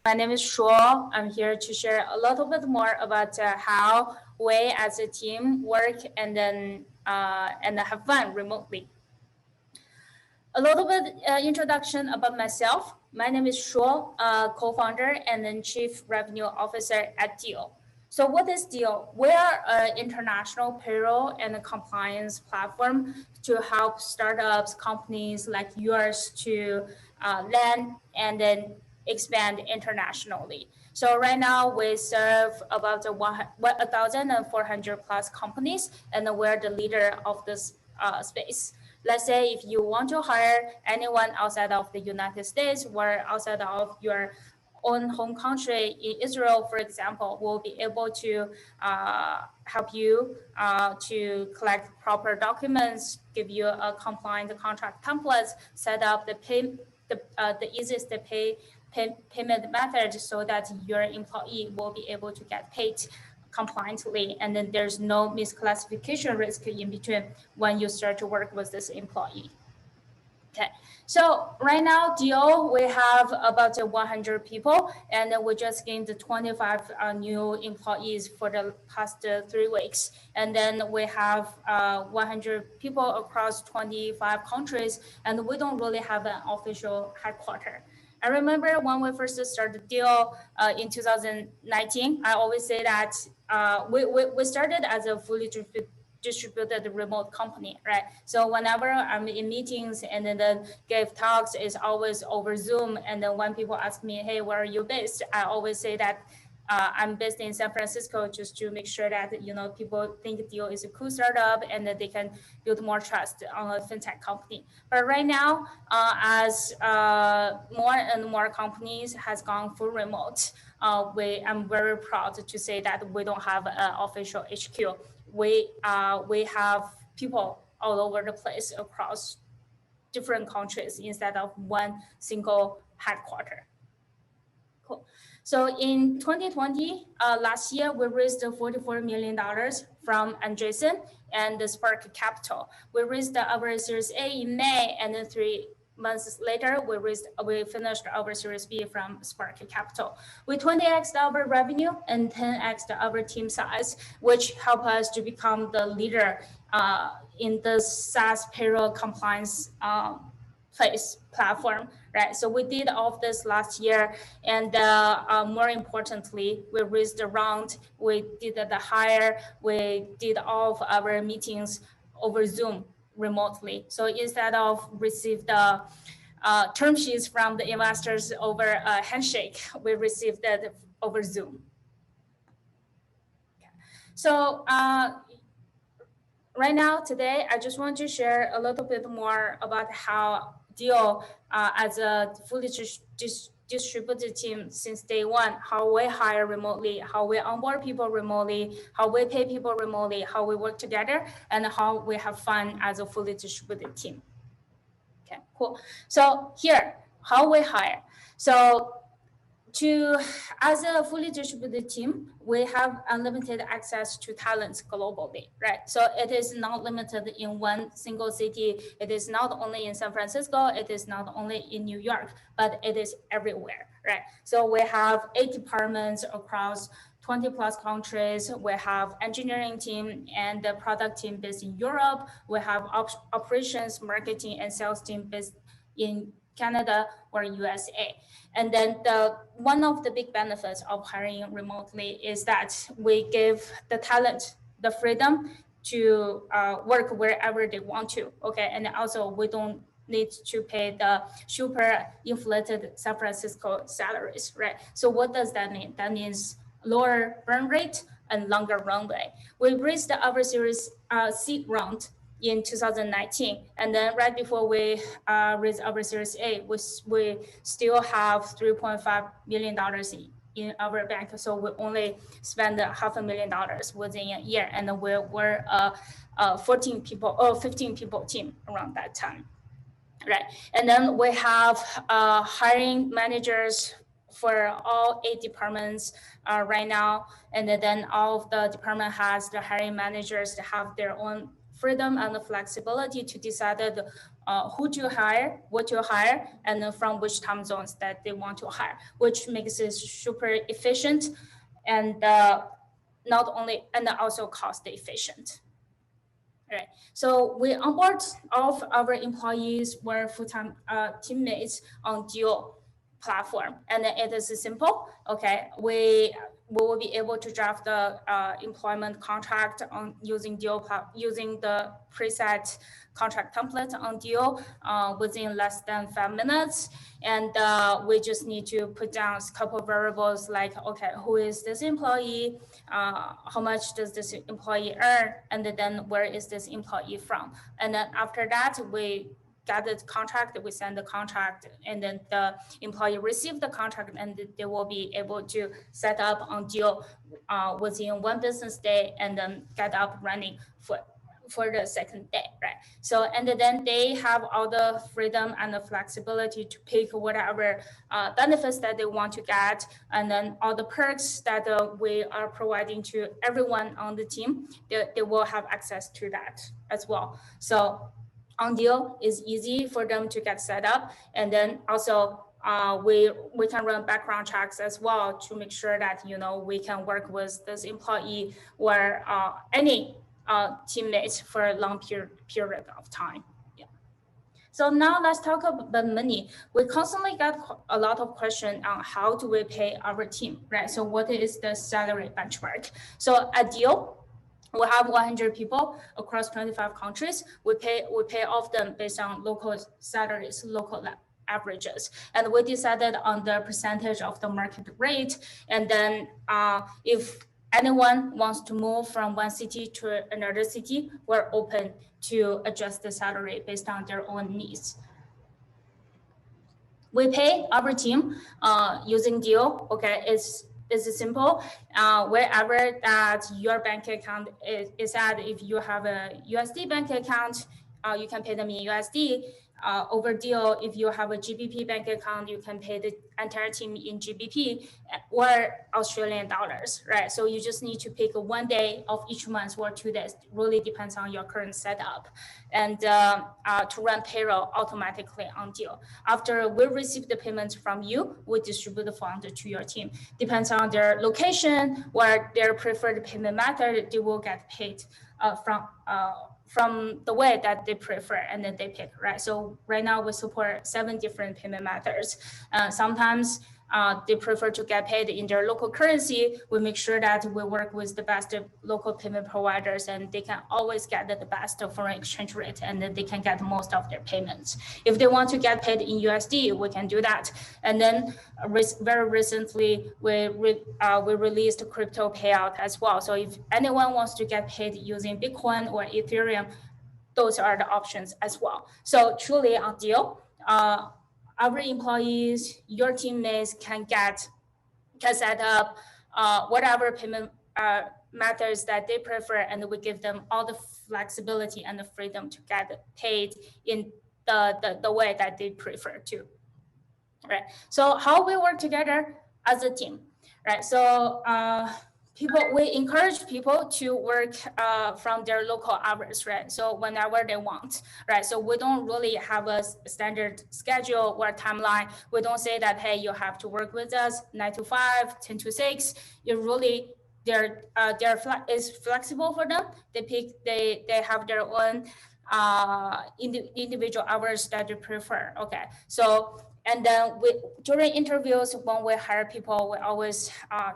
My name is Shuo. I'm here to share a little bit more about how we as a team work and then have fun remotely. A little bit introduction about myself. My name is Shuo, co-founder and then chief revenue officer at Deel. So what is Deel? We are an international payroll and compliance platform to help startups, companies like yours to land and then expand internationally. So right now we serve about 1,400 plus companies, and we're the leader of this space. Let's say if you want to hire anyone outside of the United States or outside of your own home country, in Israel, for example, we'll be able to help you to collect proper documents, give you a compliant contract templates, set up the easiest payment method so that your employee will be able to get paid compliantly, and then there's no misclassification risk in between when you start to work with this employee. Okay, so right now, Deel, we have about 100 people, and we just gained 25 new employees for the past 3 weeks. And then we have 100 people across 25 countries, and we don't really have an official headquarters. I remember when we first started Deel in 2019, I always say that we started as a fully distributed remote company, right? So whenever I'm in meetings and then give talks, it's always over Zoom. And then when people ask me, hey, where are you based? I always say that I'm based in San Francisco, just to make sure that people think Deel is a cool startup and that they can build more trust on a fintech company. But right now, as more and more companies has gone full remote, I'm very proud to say that we don't have an official HQ. We have people all over the place across different countries instead of one single headquarters. Cool. So in 2020, last year, we raised $44 million from Andreessen and the Spark Capital. We raised our Series A in May, and then 3 months later, we finished our Series B from Spark Capital. We 20x our revenue and 10x our team size, which helped us to become the leader in the SaaS payroll compliance platform, right? So we did all of this last year, and more importantly, we raised the round, we did the hire, we did all of our meetings over Zoom remotely. So instead of receive the term sheets from the investors over a handshake, we received that over Zoom. Okay. So right now, today, I just want to share a little bit more about how Deel, as a fully distributed team since day one, how we hire remotely, how we onboard people remotely, how we pay people remotely, how we work together, and how we have fun as a fully distributed team. Okay, cool. So here, how we hire. So as a fully distributed team, we have unlimited access to talents globally, right? So it is not limited in one single city. It is not only in San Francisco. It is not only in New York, but it is everywhere, right? So we have 8 departments across 20 plus countries. We have engineering team and the product team based in Europe. We have operations, marketing, and sales team based in Canada or USA. And then one of the big benefits of hiring remotely is that we give the talent the freedom to work wherever they want to, okay? And also we don't need to pay the super inflated San Francisco salaries, right? So what does that mean? That means lower burn rate and longer runway. We raised our Series C round in 2019, and then right before we raised our Series A, we still have $3.5 million in our bank. So we only spent $500,000 within a year, and we were a 15 people team around that time, right? And then we have hiring managers for all 8 departments right now, and then all of the department has the hiring managers to have their own freedom and the flexibility to decide who to hire, what to hire, and then from which time zones that they want to hire, which makes it super efficient and not only, and also cost efficient. Right. So we onboard all of our employees or full-time teammates on Deel platform, and it is simple. Okay, we will be able to draft the employment contract on using using the preset contract template on Deel within less than 5 minutes. And we just need to put down a couple of variables like, okay, who is this employee? How much does this employee earn? And then where is this employee from? And then after that, we get the contract, we send the contract, and then the employee receive the contract, and they will be able to set up on Deel within 1 business day, and then get up running for the second day, right? So, and then they have all the freedom and the flexibility to pick whatever benefits that they want to get, and then all the perks that we are providing to everyone on the team, they will have access to that as well. So on Deel is easy for them to get set up, and then also we can run background checks as well to make sure that we can work with this employee or any teammates for a long period of time. Yeah. So now let's talk about money. We constantly get a lot of questions on how do we pay our team, right? So what is the salary benchmark? So at Deel, we have 100 people across 25 countries. We pay all of them based on local salaries, local averages, and we decided on the percentage of the market rate. And then if anyone wants to move from one city to another city, we're open to adjust the salary based on their own needs. We pay our team using Deel. Okay, it's simple. Wherever that your bank account is at, if you have a USD bank account, you can pay them in USD. Over Deel, if you have a GBP bank account, you can pay the entire team in GBP or Australian dollars, right? So you just need to pick 1 day of each month or 2 days. It really depends on your current setup. And to run payroll automatically on Deel. After we receive the payments from you, we distribute the funds to your team. Depends on their location or their preferred payment method, they will get paid from the way that they prefer, and then they pick, right? So right now we support 7 different payment methods. Sometimes they prefer to get paid in their local currency. We make sure that we work with the best local payment providers, and they can always get the best foreign exchange rate, and then they can get most of their payments. If they want to get paid in USD, we can do that. And then very recently, we released crypto payout as well. So if anyone wants to get paid using Bitcoin or Ethereum, those are the options as well. So truly on Deel, our employees, your teammates can set up whatever payment methods that they prefer, and we give them all the flexibility and the freedom to get paid in the way that they prefer to. Right. So how we work together as a team, right? So we encourage people to work from their local hours, right? So whenever they want, right? So we don't really have a standard schedule or timeline. We don't say that, hey, you have to work with us 9 to 5, 10 to 6. It really, is flexible for them. They have their own individual hours that they prefer. Okay, so. And then during interviews, when we hire people, we always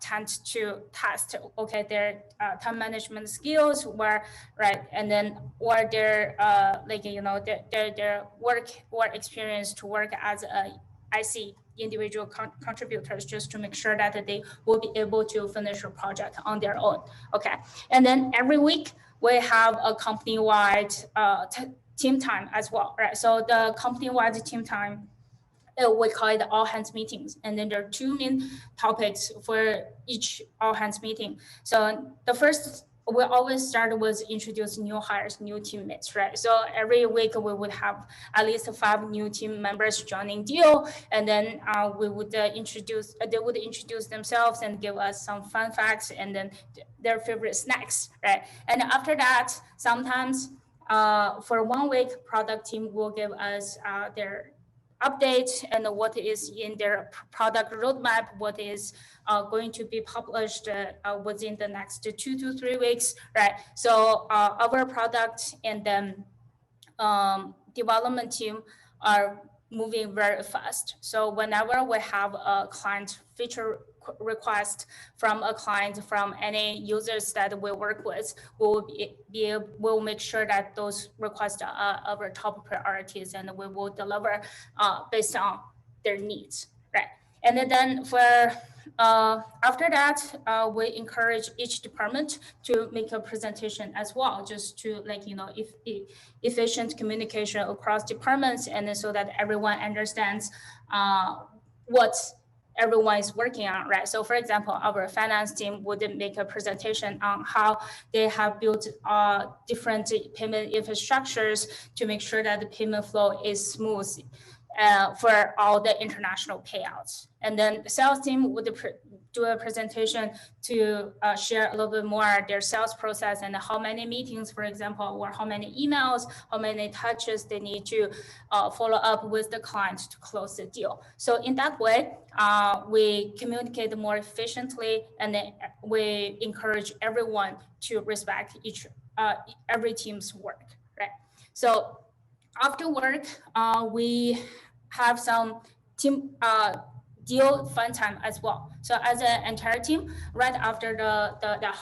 tend to test, okay, their time management skills, right, and then or their their work or experience to work as a IC individual contributors, just to make sure that they will be able to finish a project on their own. Okay, and then every week we have a company-wide team time as well, right? So the company-wide team time, we call it all hands meetings. And then there are 2 main topics for each all hands meeting. So the first, we always start with introduce new hires, new teammates, right? So every week we would have at least 5 new team members joining Deel, and then they would introduce themselves and give us some fun facts and then their favorite snacks, right? And after that, sometimes for 1 week, product team will give us their update and what is in their product roadmap, what is going to be published within the next 2 to 3 weeks, right? So our product and then development team are moving very fast. So whenever we have a client feature request from a client, from any users that we work with, we'll make sure that those requests are our top priorities, and we will deliver based on their needs, right? And then for after that, we encourage each department to make a presentation as well, just to efficient communication across departments, and then so that everyone understands what everyone is working on, right? So for example, our finance team would make a presentation on how they have built different payment infrastructures to make sure that the payment flow is smooth for all the international payouts. And then the sales team would do a presentation to share a little bit more their sales process and how many meetings, for example, or how many emails, how many touches they need to follow up with the client to close the deal. So in that way, we communicate more efficiently, and then we encourage everyone to respect every team's work, right? So after work, we have some team deal fun time as well. So as an entire team, right after the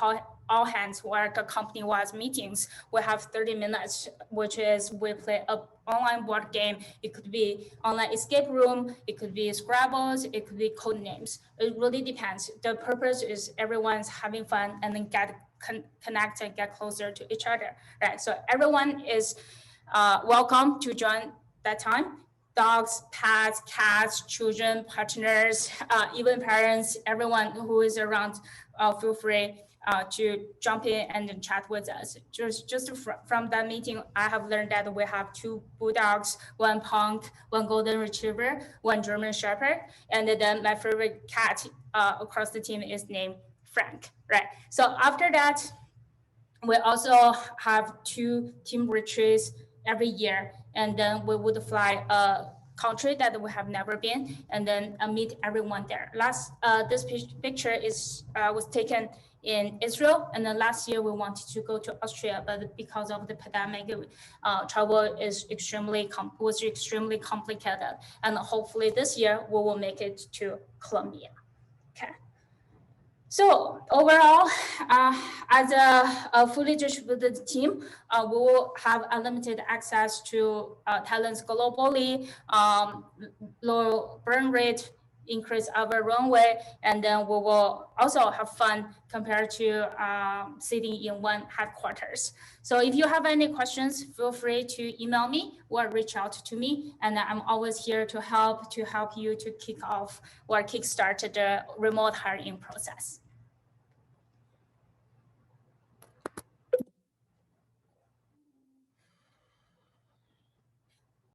all hands or the company-wide meetings, we have 30 minutes, which is we play an online board game. It could be online escape room, it could be Scrabbles, it could be code names. It really depends. The purpose is everyone's having fun and then connect and get closer to each other, right? So everyone is welcome to join that time. Dogs, pets, cats, children, partners, even parents, everyone who is around, feel free to jump in and chat with us. Just from that meeting, I have learned that we have 2 bulldogs, 1 pug, 1 golden retriever, 1 German shepherd, and then my favorite cat across the team is named Frank, right? So after that, we also have 2 team retreats every year, and then we would fly a country that we have never been, and then meet everyone there. This picture was taken in Israel, and then last year we wanted to go to Austria, but because of the pandemic, travel was extremely complicated, and hopefully this year we will make it to Colombia. Okay. So overall, as a fully distributed team, we will have unlimited access to talents globally, low burn rate, increase our runway, and then we will also have fun compared to sitting in one headquarters. So if you have any questions, feel free to email me or reach out to me, and I'm always here to help you to kick off or kickstart the remote hiring process.